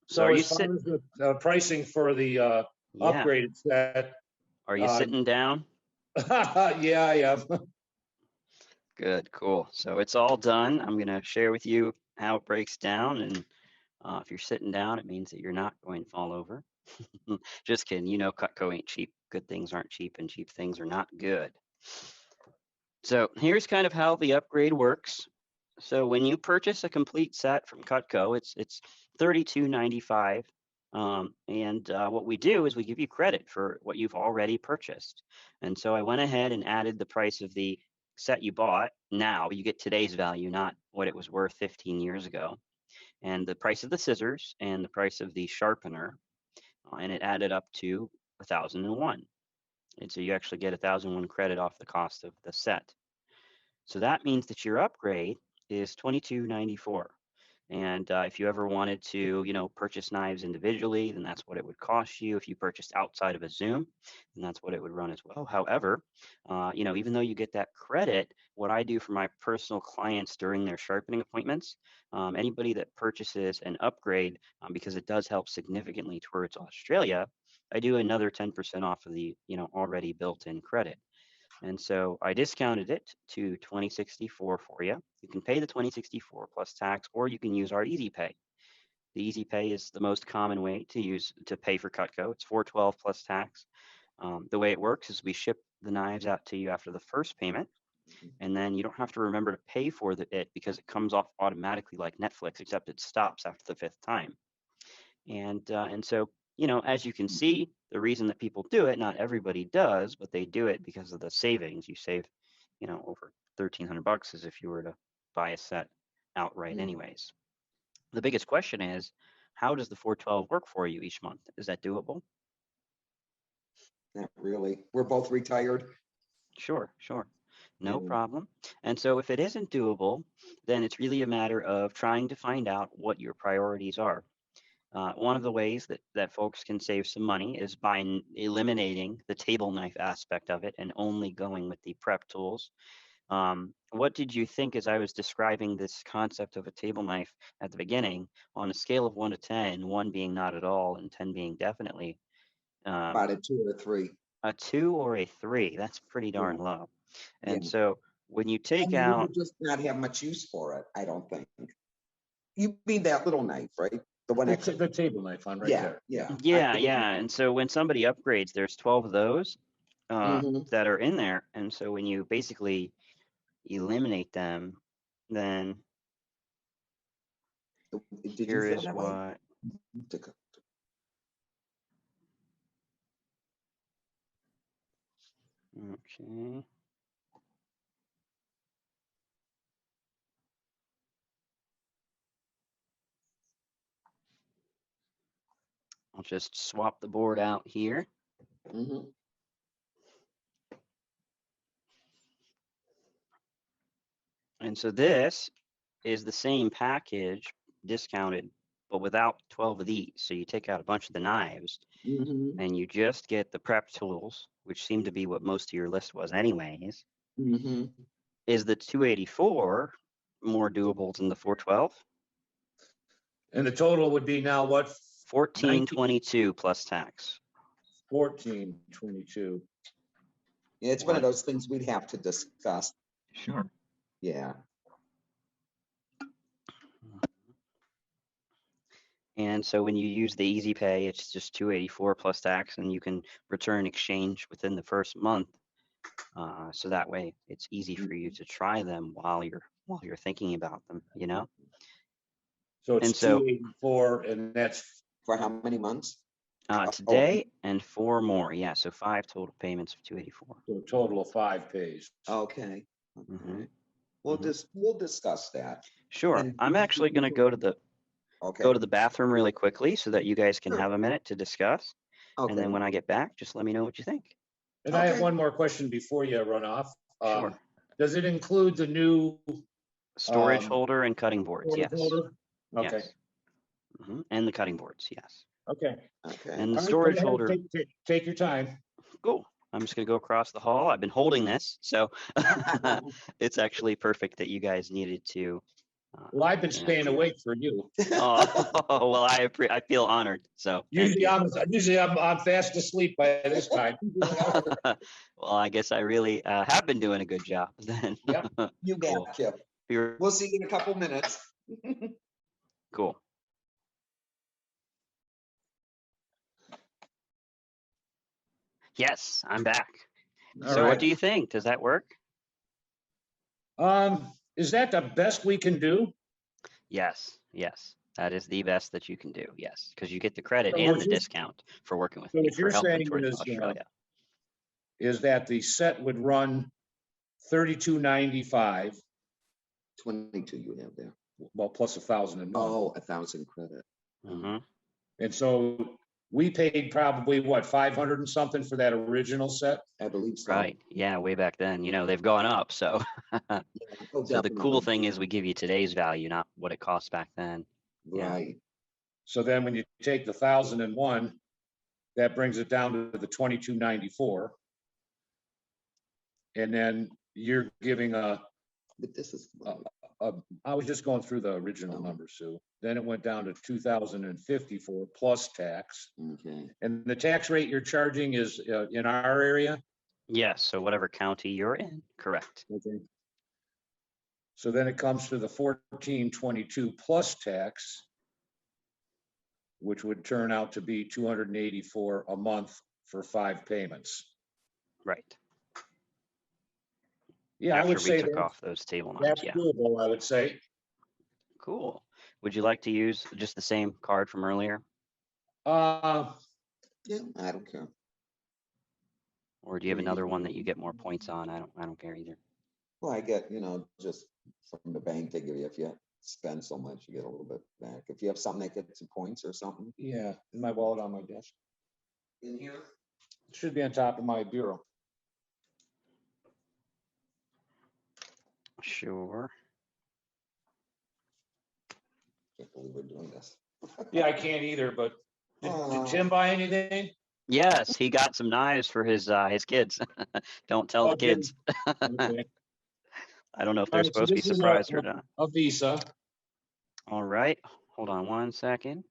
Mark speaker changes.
Speaker 1: So are you
Speaker 2: as far
Speaker 1: sitting?
Speaker 2: as the pricing for the
Speaker 1: Yeah.
Speaker 2: upgraded set,
Speaker 1: Are you sitting down?
Speaker 2: yeah, I am.
Speaker 1: Good, cool. So it's all done. I'm gonna share with you how it breaks down, and if you're sitting down, it means that you're not going to fall over. Just kidding. You know, Cutco ain't cheap. Good things aren't cheap, and cheap things are not good. So here's kind of how the upgrade works. So when you purchase a complete set from Cutco, it's $32.95. And what we do is we give you credit for what you've already purchased. And so I went ahead and added the price of the set you bought. Now you get today's value, not what it was worth 15 years ago. And the price of the scissors and the price of the sharpener, and it added up to 1,001. And so you actually get 1,001 credit off the cost of the set. So that means that your upgrade is $22.94. And if you ever wanted to, purchase knives individually, then that's what it would cost you. If you purchased outside of a Zoom, then that's what it would run as well. However, even though you get that credit, what I do for my personal clients during their sharpening appointments, anybody that purchases an upgrade, because it does help significantly towards Australia, I do another 10% off of the, already built-in credit. And so I discounted it to $20.64 for you. You can pay the $20.64 plus tax, or you can use our Easy Pay. The Easy Pay is the most common way to pay for Cutco. It's $412 plus tax. The way it works is we ship the knives out to you after the first payment, and then you don't have to remember to pay for it because it comes off automatically like Netflix, except it stops after the fifth time. And so, as you can see, the reason that people do it, not everybody does, but they do it because of the savings. You save, over $1,300 as if you were to buy a set outright anyways. The biggest question is, how does the 412 work for you each month? Is that doable?
Speaker 3: Not really. We're both retired.
Speaker 1: Sure. No problem. And so if it isn't doable, then it's really a matter of trying to find out what your priorities are. One of the ways that folks can save some money is by eliminating the table knife aspect of it and only going with the prep tools. What did you think as I was describing this concept of a table knife at the beginning on a scale of 1 to 10, 1 being not at all and 10 being definitely?
Speaker 3: About a 2 or 3.
Speaker 1: A 2 or a 3, that's pretty darn low. And so when you take
Speaker 3: you
Speaker 1: out,
Speaker 3: would just not have much use for it, I don't think. You mean that little knife, right? The one
Speaker 2: It's the table knife on right there.
Speaker 1: Yeah. And so when somebody upgrades, there's 12 of those that are in there. And so when you basically eliminate them, then here is what. Okay. I'll just swap the board out here. And so this is the same package discounted, but without 12 of these. So you take out a bunch of the knives and you just get the prep tools, which seem to be what most of your list was anyways. Is the 284 more doable than the 412?
Speaker 2: And the total would be now what?
Speaker 1: 1422 plus tax.
Speaker 2: 1422.
Speaker 3: Yeah, it's one of those things we'd have to discuss.
Speaker 1: Sure.
Speaker 3: Yeah.
Speaker 1: And so when you use the Easy Pay, it's just 284 plus tax, and you can return exchange within the first month. So that way, it's easy for you to try them while you're thinking about them.
Speaker 2: So it's 284, and that's
Speaker 3: for how many months?
Speaker 1: Today and 4 more. Yeah, so 5 total payments of 284.
Speaker 2: So a total of 5 pays.
Speaker 3: Okay. We'll discuss that.
Speaker 1: Sure. And I'm actually going to go to the bathroom really quickly so that you guys can have a minute to discuss. And then when I get back, just let me know what you think.
Speaker 2: And I have one more question before you run off.
Speaker 1: Sure.
Speaker 2: Does it include the new
Speaker 1: storage holder and cutting boards? Yes.
Speaker 2: Holder? Okay.
Speaker 1: Yes. And the cutting boards, yes.
Speaker 2: Okay.
Speaker 1: And the storage holder.
Speaker 2: Take your time.
Speaker 1: Cool. I'm just going to go across the hall. I've been holding this, so it's actually perfect that you guys needed to
Speaker 2: Well, I've been
Speaker 1: next
Speaker 2: staying
Speaker 1: year.
Speaker 2: awake for you.
Speaker 1: Oh, well, I feel honored. So thank
Speaker 2: Usually
Speaker 1: you.
Speaker 2: I'm fast asleep by this time.
Speaker 1: Well, I guess I really have been doing a good job then.
Speaker 2: Yep.
Speaker 3: You
Speaker 1: Cool.
Speaker 3: got Chip.
Speaker 1: You're
Speaker 3: We'll see you in a couple minutes.
Speaker 1: cool. Yes, I'm back.
Speaker 2: All
Speaker 1: So what
Speaker 2: right.
Speaker 1: do you think? Does that work?
Speaker 2: Is that the best we can do?
Speaker 1: Yes, yes. That is the best that you can do. Yes, because you get the credit
Speaker 2: So
Speaker 1: and
Speaker 2: what
Speaker 1: the
Speaker 2: you-
Speaker 1: discount for working with
Speaker 2: So
Speaker 1: me,
Speaker 2: what
Speaker 1: for
Speaker 2: you're
Speaker 1: helping
Speaker 2: saying
Speaker 1: towards Australia.
Speaker 2: is that the set would run $32.95,
Speaker 3: 22 you have there.
Speaker 2: well, plus 1,001.
Speaker 3: Oh, 1,000 credit.
Speaker 1: Hmm.
Speaker 2: And so we paid probably what, 500 and something for that original set?
Speaker 3: I believe so.
Speaker 1: Right. Yeah, way back then. They've gone up. So
Speaker 3: Yeah. Oh,
Speaker 1: so the cool
Speaker 3: definitely.
Speaker 1: thing is we give you today's value, not what it cost back then. Yeah.
Speaker 3: Right.
Speaker 2: So then when you take the 1,001, that brings it down to the 22.94. And then you're giving
Speaker 3: But this is
Speaker 2: I was just going through the original numbers, Sue. Then it went down to 2,054 plus tax.
Speaker 3: okay.
Speaker 2: And the tax rate you're charging is in our area?
Speaker 1: Yes. So whatever county you're in, correct.
Speaker 2: Okay. So then it comes to the 1422 plus tax, which would turn out to be 284 a month for 5 payments.
Speaker 1: Right.
Speaker 2: Yeah, I
Speaker 1: After
Speaker 2: would
Speaker 1: we
Speaker 2: say
Speaker 1: took
Speaker 2: that
Speaker 1: off those table numbers.
Speaker 2: that's
Speaker 1: Yeah.
Speaker 2: doable, I would say.
Speaker 1: Cool. Would you like to use just the same card from earlier?
Speaker 2: Uh,
Speaker 3: Yeah, I don't care.
Speaker 1: Or do you have another one that you get more points on? I don't care either.
Speaker 3: Well, I get, just from the bank, they give you, if you spend so much, you get a little bit back. If you have something that gets some points or something.
Speaker 2: yeah, in my wallet on my desk.
Speaker 3: In here?
Speaker 2: It should be on top of my bureau.
Speaker 1: Sure.
Speaker 3: Can't believe we're doing this.
Speaker 2: Yeah, I can't either, but did
Speaker 3: Oh.
Speaker 2: Tim buy anything?
Speaker 1: Yes, he got some knives for his kids. Don't tell the
Speaker 2: Okay.
Speaker 1: kids.
Speaker 2: Okay.
Speaker 1: I don't know if
Speaker 2: All
Speaker 1: they're
Speaker 2: right, so
Speaker 1: supposed to be
Speaker 2: this is
Speaker 1: surprised or not.
Speaker 2: a Visa.
Speaker 1: All right. Hold on one second.